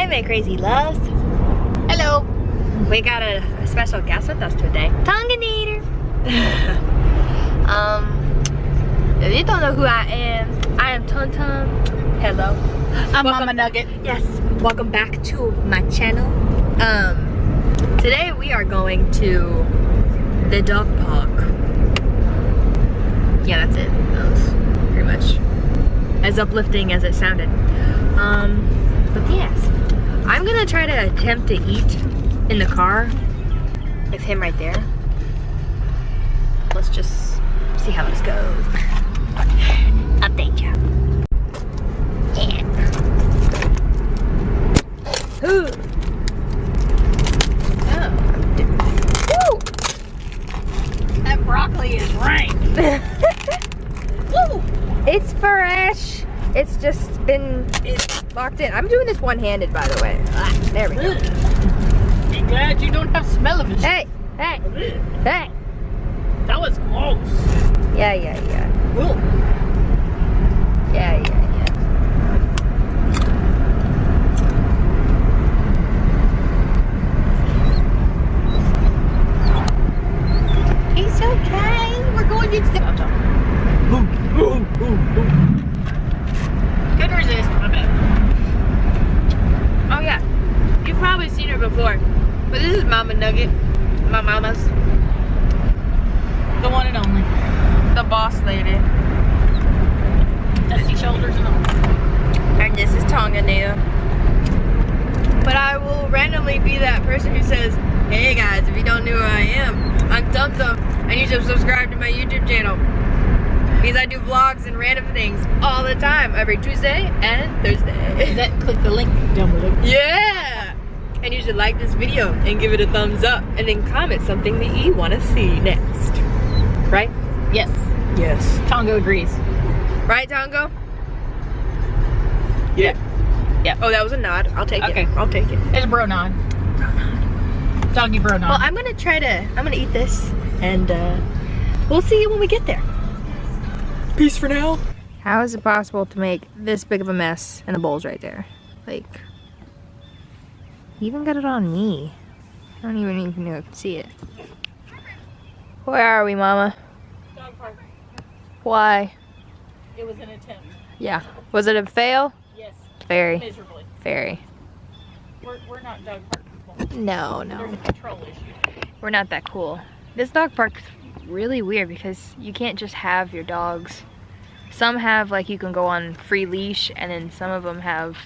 my crazy loves. Hello. We got a special guest with us today. Tonganator. If you don't know who I am TUM-TUM. Hello. I'm Mama Nugget. Yes, welcome back to my channel. Today we are going to the dog park. Yeah, that's it. That was pretty much as uplifting as it sounded. But yes, I'm gonna try to attempt to eat in the car with him right there. Let's just see how this goes. Update ya. Yeah. Ooh. Oh. Woo. That broccoli is rank. Woo. It's fresh. It's just been locked in. I'm doing this one-handed, by the way. Ah, there we go. Be glad you don't have smell of it. Hey, hey, hey. That was close. Yeah. Woo. Yeah. It's okay. We're going to TUM-TUM. Couldn't resist. My bad. Oh yeah, you've probably seen her before, but this is Mama Nugget, my mama's, The one and only. the boss lady, Dusty shoulders and all. and this is Tonganator. But I will randomly be that person who says, "Hey guys, if you don't know who I am, I'm TUM-TUM, and you should subscribe to my YouTube channel because I do vlogs and random things all the time, every Tuesday and Thursday." Is that click the link down below? Yeah! And you should like this video and give it a thumbs up and then comment something that you want to see next. Right? Yes. Yes. Tongo agrees. Right, Tongo? Yeah. Oh, that was a nod. I'll take Okay. it. I'll take it. It's a bro nod. Doggy bro nod. Well, I'm gonna eat this and we'll see you when we get there. Peace for now. How is it possible to make this big of a mess and the bowl's right there? Like, you even got it on me. I don't even know if you can see it. Where are we, Mama? Dog park. Why? It was an attempt. Yeah. Was it a fail? Yes. Very. Miserably. Very. We're not dog park people. No. There's a control issue. We're not that cool. This dog park's really weird because you can't just have your dogs. Some have, like, you can go on free leash, and then some of them have,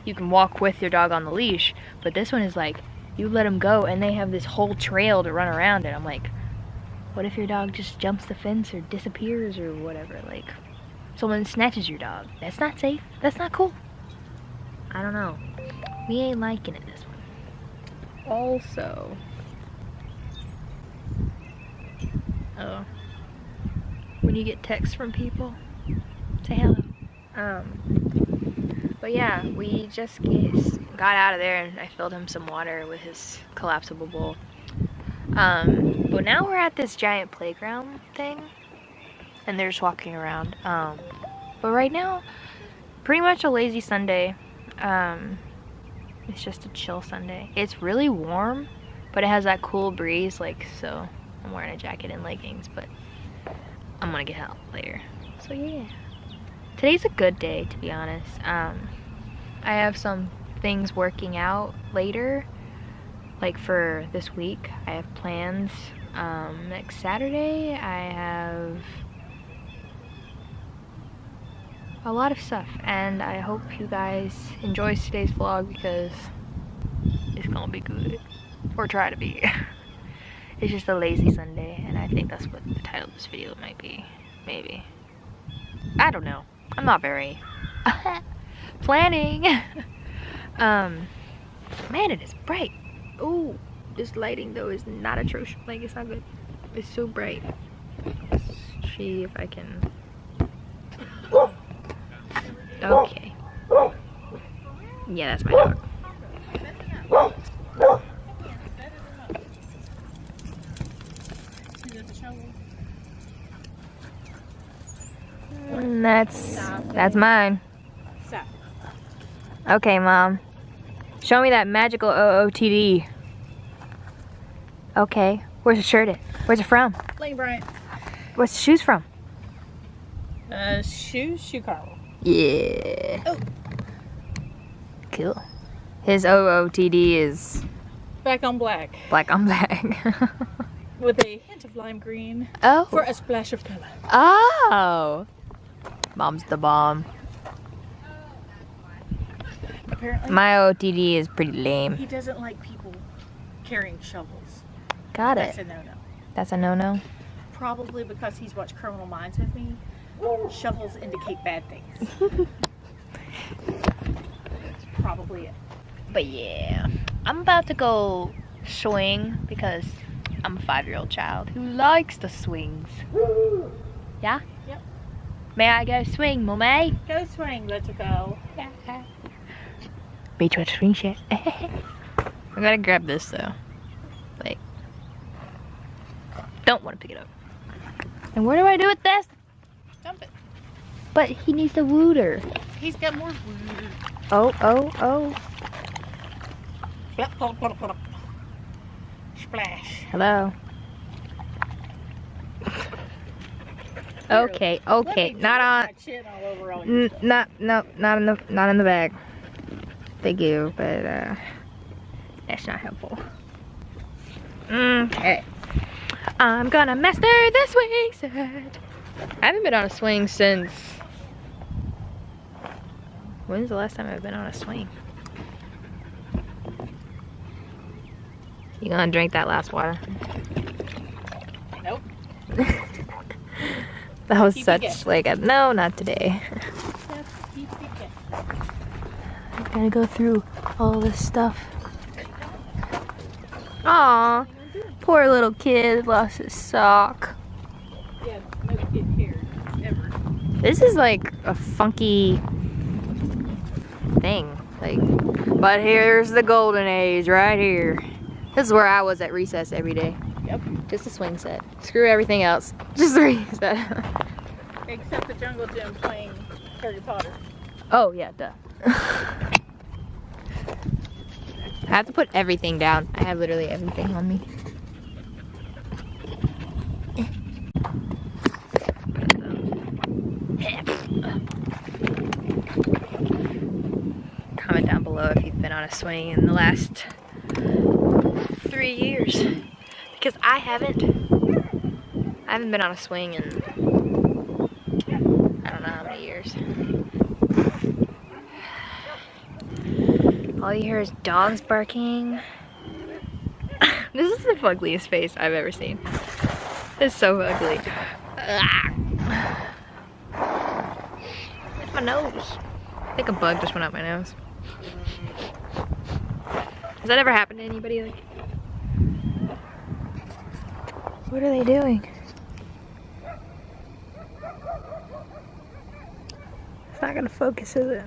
you can walk with your dog on the leash. But this one is like, you let them go and they have this whole trail to run around it. I'm like, what if your dog just jumps the fence or disappears or whatever? Like, someone snatches your dog. That's not safe. That's not cool. I don't know. We ain't liking it, this one. Also, when you get texts from people, say hello. But yeah, we just got out of there and I filled him some water with his collapsible bowl. But now we're at this giant playground thing and they're just walking around. But right now, pretty much a lazy Sunday. It's just a chill Sunday. It's really warm, but it has that cool breeze, like, so I'm wearing a jacket and leggings, but I'm gonna get out later. So yeah, today's a good day, to be honest. I have some things working out later, like for this week. I have plans. Next Saturday I have a lot of stuff, and I hope you guys enjoy today's vlog because it's gonna be good, or try to be. It's just a lazy Sunday, and I think that's what the title of this video might be. Maybe. I don't know. I'm not very planning. Man, it is bright. Ooh, this lighting though is not atrocious. Like, it's not good. It's so bright. Let's see if I can. Okay. Yeah, that's my dog. That's mine. Stop. Okay, Mom. Show me that magical OOTD. Okay. Where's the shirt at? Where's it from? Lane Bryant. What's the shoes from? Shoe Carl. Yeah. Oh. Cool. His OOTD is Black on black. black on black. With a hint of lime green. Oh. For a splash of color. Oh. Mom's the bomb. Apparently, My OOTD is pretty lame. he doesn't like people carrying shovels. Got That's it. a no-no. That's a no-no. Probably because he's watched Criminal Minds with me. Shovels indicate bad things. That's probably it. But yeah, I'm about to go swing because I'm a 5-year-old child who likes the swings. Yeah? Yep. May I go swing, mommy? Go swing, let's go. Beach watch swing shit. I gotta grab this though. Like, don't want to pick it up. And what do I do with this? Dump it. But he needs the wooter. He's got more food. Oh, oh, oh. Plop, plop, plop, plop. Splash. Hello. Okay, okay, not on. Not in the bag. Thank you, but that's not helpful. Okay. I'm gonna master the swing set. I haven't been on a swing since. When's the last time I've been on a swing? You gonna drink that last water? Nope. That was Keep it such guessing. like a no, not today. I gotta go through all this stuff. Aw, poor little kid lost his sock. Yeah, no kid cares ever. This is like a funky thing. Like, but here's the golden age right here. This is where I was at recess every day. Yep. Just a swing set. Screw everything else. Just the reset. Except the jungle gym playing Harry Potter. Oh yeah, duh. I have to put everything down. I have literally everything on me. Comment down below if you've been on a swing in the last 3 years. Because I haven't been on a swing in I don't know how many years. All you hear is dogs barking. This is the ugliest face I've ever seen. It's so ugly. It's my nose. I think a bug just went up my nose. Has that ever happened to anybody? Like, what are they doing? It's not gonna focus, is it?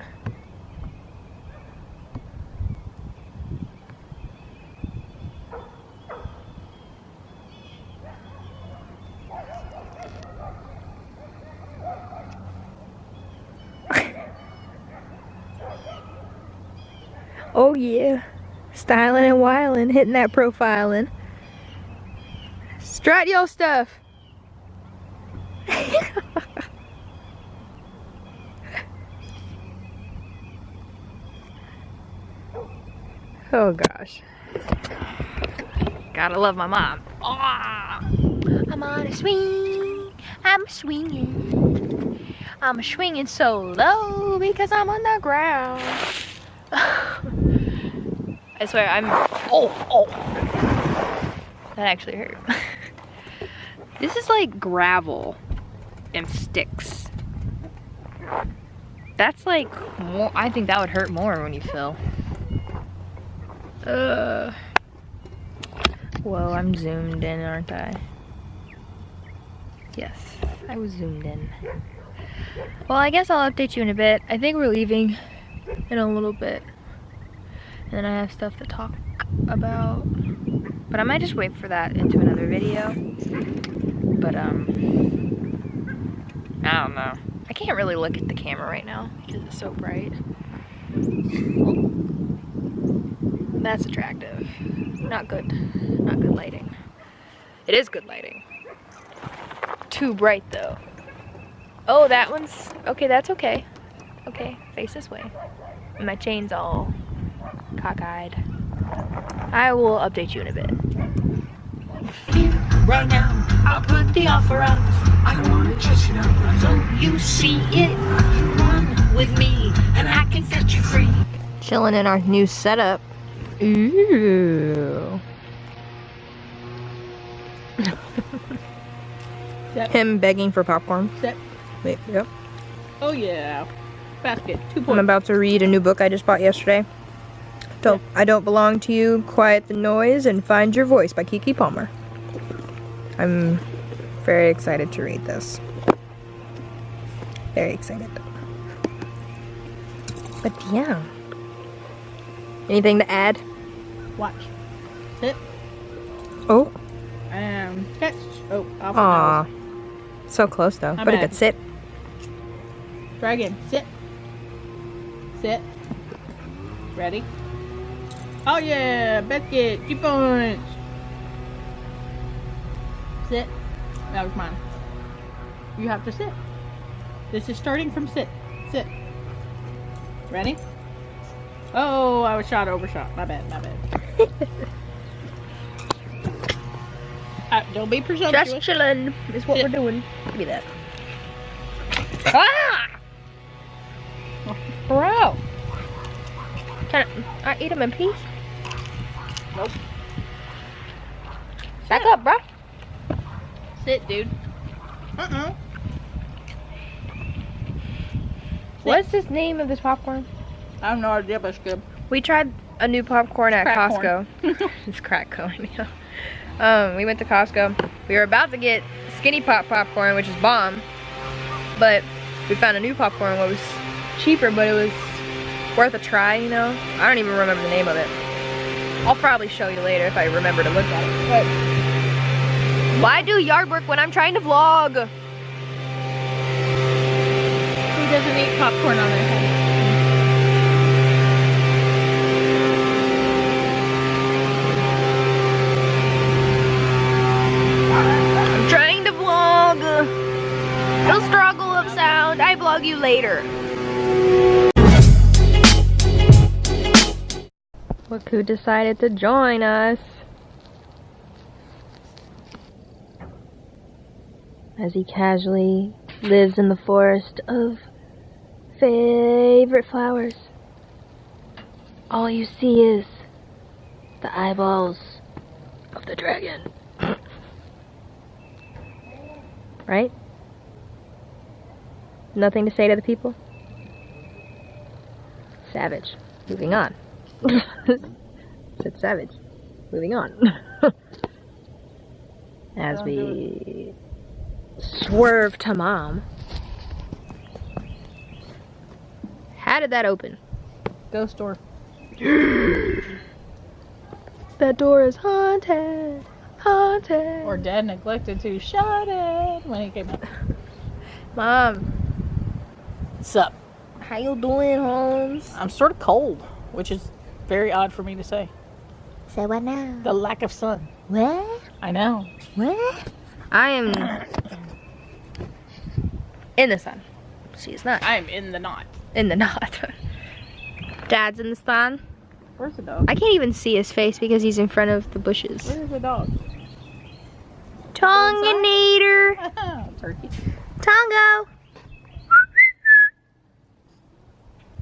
Oh yeah, styling and wilding, hitting that profiling. Strut your stuff. Oh gosh. Gotta love my mom. Oh, I'm on a swing. I'm swinging. I'm swinging so low because I'm on the ground. I swear I'm. Oh. That actually hurt. This is like gravel and sticks. That's like more. I think that would hurt more when you fell. Whoa, I'm zoomed in, aren't I? Yes, I was zoomed in. Well, I guess I'll update you in a bit. I think we're leaving in a little bit. And then I have stuff to talk about. But I might just wait for that into another video. But, I don't know. I can't really look at the camera right now because it's so bright. That's attractive. Not good. Not good lighting. It is good lighting. Too bright though. Oh, that one's okay. That's okay. Okay, face this way. And my chain's all cockeyed. I will update you in a bit. Right now, I'll put the offer out. I wanna touch it up, so you see it. You run with me, and I can set you free. Chilling in our new setup. Ooh. Him begging for popcorn. Sit. Wait, yep. Oh yeah. Basket. 2 I'm points. about to read a new book I just bought yesterday. I Don't Belong to You, Quiet the Noise, and Find Your Voice by Kiki Palmer. I'm very excited to read this. Very excited. But yeah. Anything to add? Watch. Sit. Oh. Catch. Oh, off the Aw. nose. So close though. I'm But it mad. could sit. Try again. Sit. Sit. Ready? Oh yeah, basket. 2 points. Sit. That was mine. You have to sit. This is starting from sit. Sit. Ready? Oh, I was overshot. My bad, my bad. Don't be presumptuous. Just chillin' is what Sit. we're doing. Give me that. Ah! Bro! Can I eat them in peace? Nope. Back up, bro. Sit, dude. What's this name of this popcorn? I have no idea, but it's good. We tried a new popcorn at Crack Costco. It's crack corn, yeah. We went to Costco. We were about to get Skinny Pop popcorn, which is bomb. But we found a new popcorn that was cheaper, but it was worth a try, you know? I don't even remember the name of it. I'll probably show you later if I remember to look at it. But why do yard work when I'm trying to vlog? Who doesn't eat popcorn on their head? I'm trying to vlog. No struggle of sound. I vlog you later. Look who decided to join us. As he casually lives in the forest of favorite flowers. All you see is the eyeballs of the dragon. Right? Nothing to say to the people? Savage. Moving on. Said savage. Moving on. As we swerve to mom. How did that open? Ghost door. That door is haunted. Haunted. Or Dad neglected to shut it when he came up. Mom, What's up? how you doing, Holmes? I'm sort of cold, which is very odd for me to say. Say what now? The lack of sun. What? I know. What? I am in the sun. She's not. I'm in the knot. In the knot. Dad's in the sun. Where's the dog? I can't even see his face because he's in front of the bushes. Where's the dog? Tonganator. Turkey. Tongo.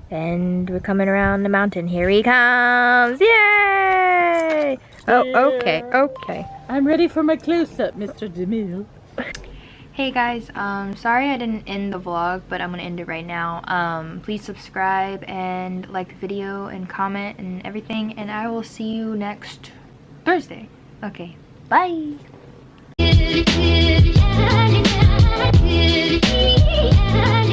And we're coming around the mountain. Here he comes. Yay! Oh, okay, okay. I'm ready for my close-up, Mr. DeMille. Hey guys, sorry I didn't end the vlog, but I'm gonna end it right now. Please subscribe and like the video and comment and everything, and I will see you next Thursday. Okay, bye! Yeah.